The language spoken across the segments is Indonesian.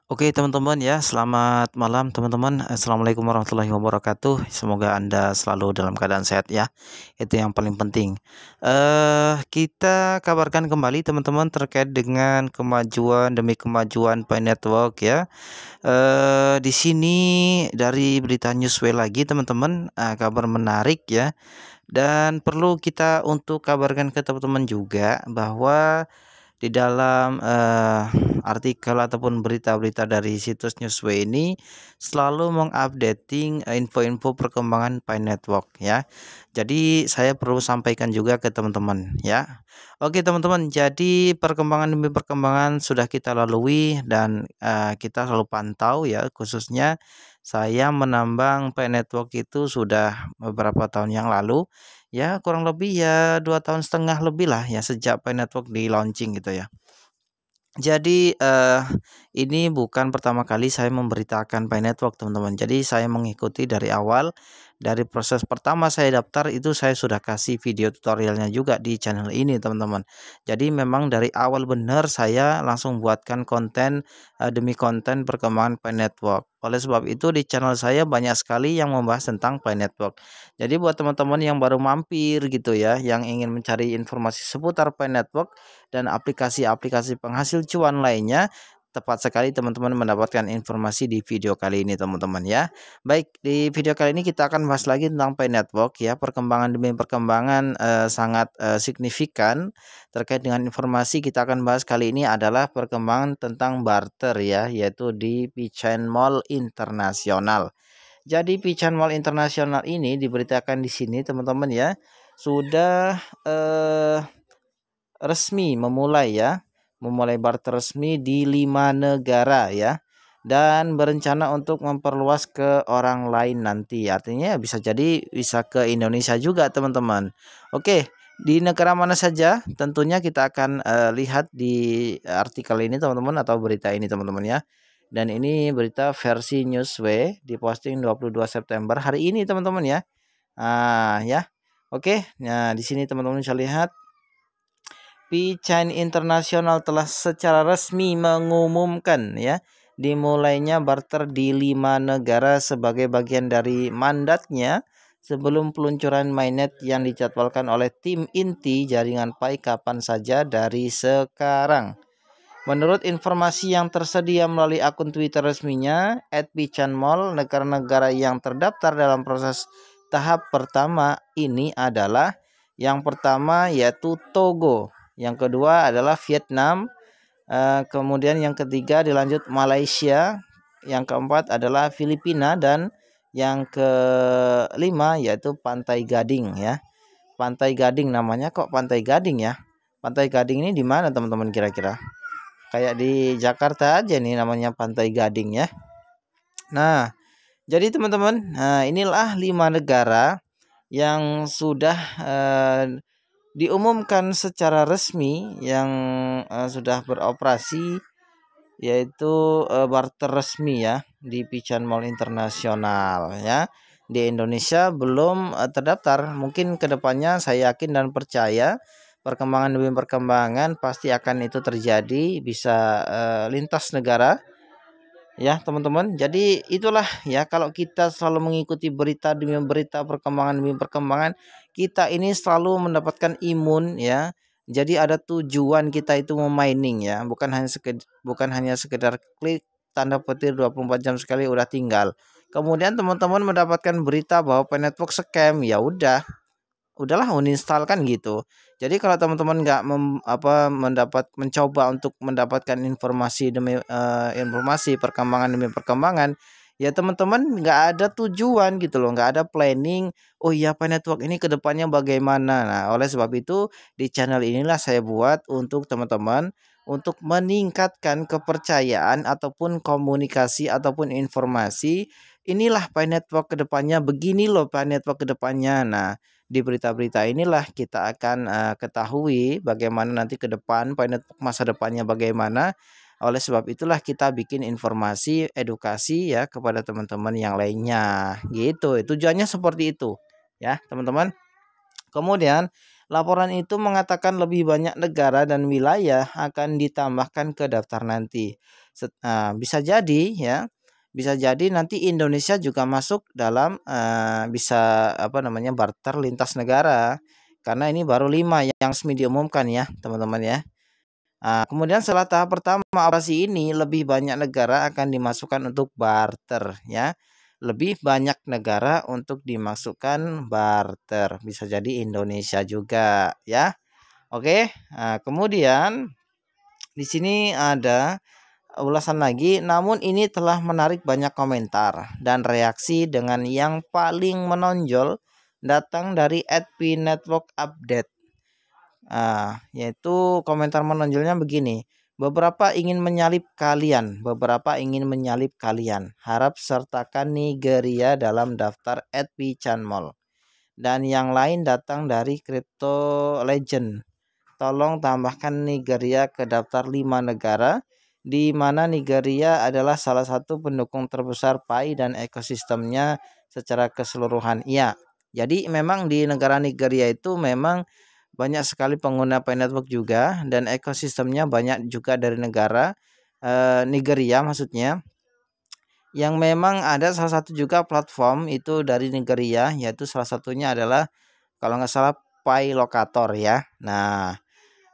Oke teman-teman ya, selamat malam teman-teman. Assalamualaikum warahmatullahi wabarakatuh. Semoga Anda selalu dalam keadaan sehat ya. Itu yang paling penting. Kita kabarkan kembali teman-teman terkait dengan kemajuan demi kemajuan Pi Network ya. Di sini dari berita Newsway lagi teman-teman, kabar menarik ya. Dan perlu kita untuk kabarkan ke teman-teman juga bahwa di dalam artikel ataupun berita-berita dari situs Newsway ini selalu mengupdating info-info perkembangan Pi Network ya. Jadi saya perlu sampaikan juga ke teman-teman ya. Oke teman-teman, jadi perkembangan demi perkembangan sudah kita lalui dan kita selalu pantau ya, khususnya saya menambang Pi Network itu sudah beberapa tahun yang lalu. Ya kurang lebih ya 2 tahun setengah lebih lah ya sejak Pi Network di launching gitu ya. Jadi ini bukan pertama kali saya memberitakan Pi Network teman-teman. Jadi saya mengikuti dari awal, dari proses pertama saya daftar itu saya sudah kasih video tutorialnya juga di channel ini teman-teman. Jadi memang dari awal benar saya langsung buatkan konten demi konten perkembangan Pi Network. Oleh sebab itu di channel saya banyak sekali yang membahas tentang Pi Network. Jadi buat teman-teman yang baru mampir gitu ya, yang ingin mencari informasi seputar Pi Network dan aplikasi-aplikasi penghasil cuan lainnya, tepat sekali teman-teman mendapatkan informasi di video kali ini teman-teman ya. Baik, di video kali ini kita akan bahas lagi tentang Pi Network ya, perkembangan demi perkembangan sangat signifikan. Terkait dengan informasi kita akan bahas kali ini adalah perkembangan tentang barter ya, yaitu di Pichain Mall Internasional. Jadi Pichain Mall Internasional ini diberitakan di sini teman-teman ya, sudah resmi memulai barter resmi di 5 negara ya, dan berencana untuk memperluas ke orang lain nanti. Artinya bisa jadi bisa ke Indonesia juga teman-teman. Oke, di negara mana saja tentunya kita akan lihat di artikel ini teman-teman, atau berita ini teman-teman ya. Dan ini berita versi Newsway diposting 22 September hari ini teman-teman ya. Ya. Oke, nah di sini teman-teman bisa lihat Pichain Internasional telah secara resmi mengumumkan ya dimulainya barter di 5 negara sebagai bagian dari mandatnya sebelum peluncuran mainnet yang dijadwalkan oleh tim inti jaringan Pi kapan saja dari sekarang. Menurut informasi yang tersedia melalui akun Twitter resminya @pichanmall, negara-negara yang terdaftar dalam proses tahap pertama ini adalah yang pertama yaitu Togo, yang kedua adalah Vietnam, kemudian yang ketiga dilanjut Malaysia, yang keempat adalah Filipina, dan yang kelima yaitu Pantai Gading ya. Pantai Gading namanya kok Pantai Gading ya? Pantai Gading ini di mana teman-teman kira-kira? Kayak di Jakarta aja nih namanya Pantai Gading ya. Nah, jadi teman-teman, inilah 5 negara yang sudah diumumkan secara resmi yang sudah beroperasi, yaitu barter resmi ya di Pichain Mall Internasional ya. Di Indonesia belum terdaftar. Mungkin kedepannya saya yakin dan percaya perkembangan demi perkembangan pasti akan itu terjadi, bisa lintas negara ya teman-teman. Jadi itulah ya, kalau kita selalu mengikuti berita demi berita, perkembangan demi perkembangan, kita ini selalu mendapatkan imun ya. Jadi ada tujuan kita itu memining ya, bukan hanya sekedar klik tanda petir 24 jam sekali udah tinggal. Kemudian teman-teman mendapatkan berita bahwa Pi Network scam, ya udahlah uninstall kan gitu. Jadi kalau teman-teman nggak mencoba untuk mendapatkan informasi demi informasi, perkembangan demi perkembangan, ya teman-teman nggak ada tujuan gitu loh, nggak ada planning. Oh iya, Pi Network ini kedepannya bagaimana. Nah, oleh sebab itu di channel inilah saya buat untuk teman-teman, untuk meningkatkan kepercayaan ataupun komunikasi ataupun informasi. Inilah Pi Network kedepannya, begini loh Pi Network kedepannya. Nah, di berita-berita inilah kita akan ketahui bagaimana nanti ke depan Pi Network masa depannya bagaimana. Oleh sebab itulah kita bikin informasi edukasi ya kepada teman-teman yang lainnya gitu. Tujuannya seperti itu ya teman-teman. Kemudian laporan itu mengatakan lebih banyak negara dan wilayah akan ditambahkan ke daftar nanti. Bisa jadi ya, bisa jadi nanti Indonesia juga masuk dalam bisa apa namanya barter lintas negara, karena ini baru 5 yang resmi diumumkan ya teman-teman ya. Kemudian setelah tahap pertama operasi ini, lebih banyak negara akan dimasukkan untuk barter ya. Lebih banyak negara untuk dimasukkan barter. Bisa jadi Indonesia juga ya. Oke. Kemudian di sini ada ulasan lagi, namun ini telah menarik banyak komentar dan reaksi dengan yang paling menonjol datang dari @p Network Update. Yaitu komentar menonjolnya begini. Beberapa ingin menyalip kalian. Harap sertakan Nigeria dalam daftar @pchanmol. Dan yang lain datang dari Crypto Legend. Tolong tambahkan Nigeria ke daftar 5 negara, di mana Nigeria adalah salah satu pendukung terbesar Pi dan ekosistemnya secara keseluruhan. Iya, jadi memang di negara Nigeria itu memang banyak sekali pengguna Pi Network juga, dan ekosistemnya banyak juga dari negara Nigeria maksudnya, yang memang ada salah satu juga platform itu dari Nigeria, yaitu salah satunya adalah kalau nggak salah Pi Locator ya. Nah,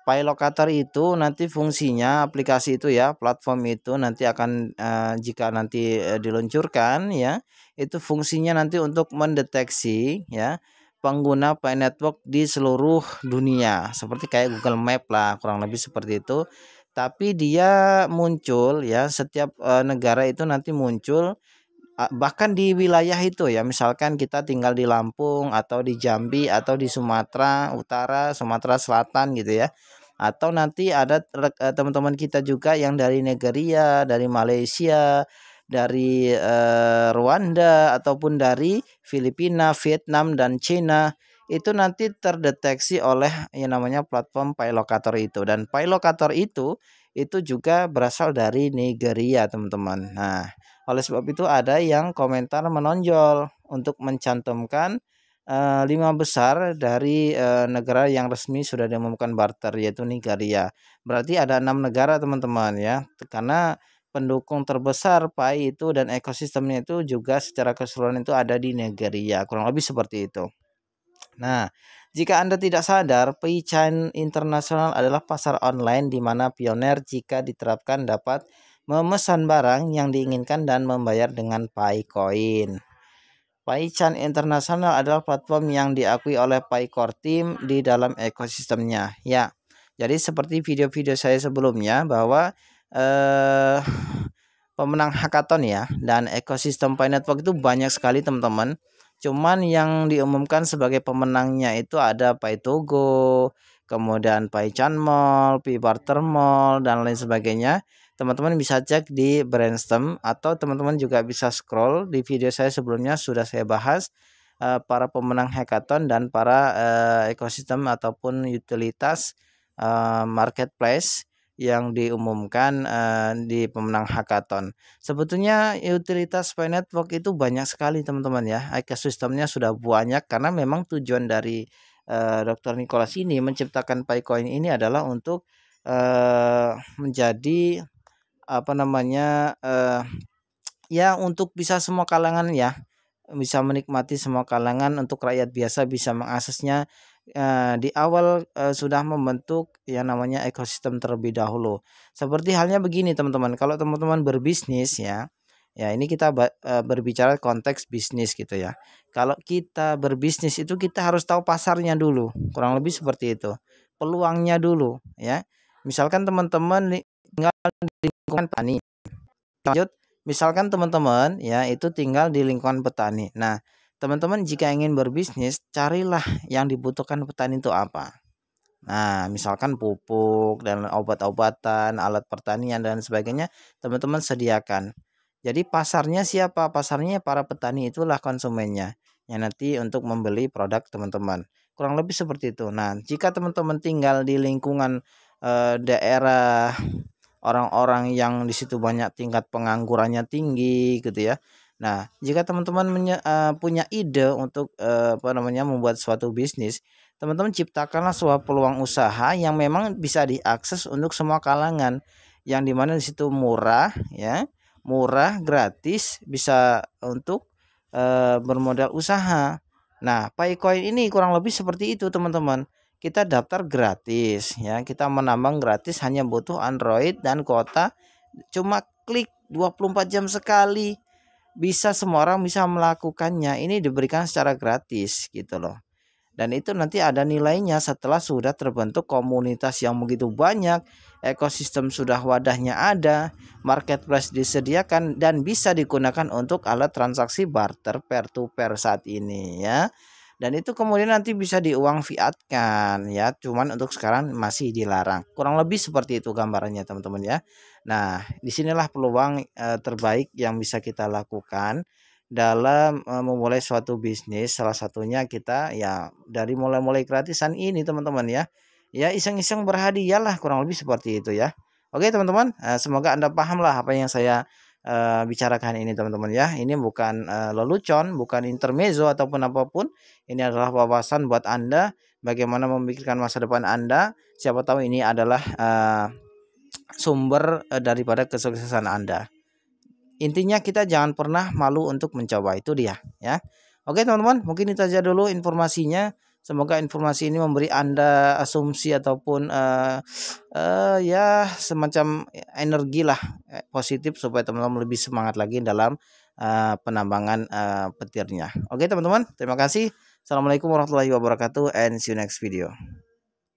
Pi Locator itu nanti fungsinya aplikasi itu ya, platform itu nanti akan jika nanti diluncurkan ya, itu fungsinya nanti untuk mendeteksi ya pengguna Pi Network di seluruh dunia, seperti kayak Google Map lah, kurang lebih seperti itu. Tapi dia muncul ya, setiap negara itu nanti muncul bahkan di wilayah itu ya, misalkan kita tinggal di Lampung atau di Jambi atau di Sumatera Utara, Sumatera Selatan gitu ya. Atau nanti ada teman-teman kita juga yang dari Nigeria, dari Malaysia, dari Rwanda ataupun dari Filipina, Vietnam dan China, itu nanti terdeteksi oleh yang namanya platform Pi Locator itu. Dan Pi Locator itu juga berasal dari Nigeria, teman-teman. Nah, oleh sebab itu ada yang komentar menonjol untuk mencantumkan 5 besar dari negara yang resmi sudah diumumkan barter, yaitu Nigeria. Berarti ada 6 negara teman-teman ya, karena pendukung terbesar Pi itu dan ekosistemnya itu juga secara keseluruhan itu ada di Nigeria, kurang lebih seperti itu. Nah, jika Anda tidak sadar, PayChain International adalah pasar online di mana pioner jika diterapkan dapat memesan barang yang diinginkan dan membayar dengan PayCoin. PayChain International adalah platform yang diakui oleh PayCore Team di dalam ekosistemnya. Ya, jadi seperti video-video saya sebelumnya bahwa pemenang hackathon ya dan ekosistem Pi Network itu banyak sekali teman-teman. Cuman yang diumumkan sebagai pemenangnya itu ada Pi Togo, kemudian Pi Chanmol, Pi Bartermall dan lain sebagainya. Teman-teman bisa cek di Brainstorm atau teman-teman juga bisa scroll di video saya sebelumnya, sudah saya bahas para pemenang hackathon dan para ekosistem ataupun utilitas marketplace yang diumumkan di pemenang hackathon. Sebetulnya utilitas Pi Network itu banyak sekali teman-teman ya. Ekosistemnya sudah banyak karena memang tujuan dari Dr. Nicholas ini menciptakan PiCoin ini adalah untuk menjadi apa namanya ya untuk bisa semua kalangan ya, bisa menikmati semua kalangan, untuk rakyat biasa bisa mengaksesnya di awal sudah membentuk yang namanya ekosistem terlebih dahulu. Seperti halnya begini teman-teman, kalau teman-teman berbisnis ya, ya ini kita berbicara konteks bisnis gitu ya. Kalau kita berbisnis itu kita harus tahu pasarnya dulu, kurang lebih seperti itu. Peluangnya dulu ya. Misalkan teman-teman tinggal di lingkungan petani. Lanjut, misalkan teman-teman ya itu tinggal di lingkungan petani. Nah, teman-teman jika ingin berbisnis, carilah yang dibutuhkan petani itu apa. Nah, misalkan pupuk dan obat-obatan, alat pertanian dan sebagainya, teman-teman sediakan. Jadi pasarnya siapa? Pasarnya para petani, itulah konsumennya yang nanti untuk membeli produk teman-teman. Kurang lebih seperti itu. Nah, jika teman-teman tinggal di lingkungan daerah orang-orang yang di situ banyak tingkat penganggurannya tinggi gitu ya. Nah, jika teman-teman punya ide untuk apa namanya membuat suatu bisnis, teman-teman ciptakanlah sebuah peluang usaha yang memang bisa diakses untuk semua kalangan, yang dimana di situ murah ya, murah, gratis, bisa untuk bermodal usaha. Nah, PayCoin ini kurang lebih seperti itu teman-teman. Kita daftar gratis ya, kita menambang gratis, hanya butuh Android dan kuota cuma klik 24 jam sekali. Bisa semua orang bisa melakukannya. Ini diberikan secara gratis gitu loh. Dan itu nanti ada nilainya setelah sudah terbentuk komunitas yang begitu banyak, ekosistem sudah wadahnya ada, marketplace disediakan dan bisa digunakan untuk alat transaksi barter peer to peer saat ini ya. Dan itu kemudian nanti bisa diuang fiatkan ya, cuman untuk sekarang masih dilarang. Kurang lebih seperti itu gambarannya teman-teman ya. Nah, disinilah peluang terbaik yang bisa kita lakukan dalam memulai suatu bisnis. Salah satunya kita ya dari mulai-mulai gratisan ini teman-teman ya. Ya iseng-iseng berhadiah lah, kurang lebih seperti itu ya. Oke teman-teman, semoga Anda paham lah apa yang saya bicarakan ini teman-teman ya. Ini bukan lelucon, bukan intermezzo ataupun apapun. Ini adalah wawasan buat Anda bagaimana memikirkan masa depan Anda. Siapa tahu ini adalah sumber daripada kesuksesan Anda. Intinya kita jangan pernah malu untuk mencoba, itu dia ya. Oke teman-teman, mungkin itu aja dulu informasinya. Semoga informasi ini memberi Anda asumsi ataupun ya semacam energi lah positif supaya teman-teman lebih semangat lagi dalam penambangan petirnya. Oke teman-teman, terima kasih. Assalamualaikum warahmatullahi wabarakatuh and see you next video.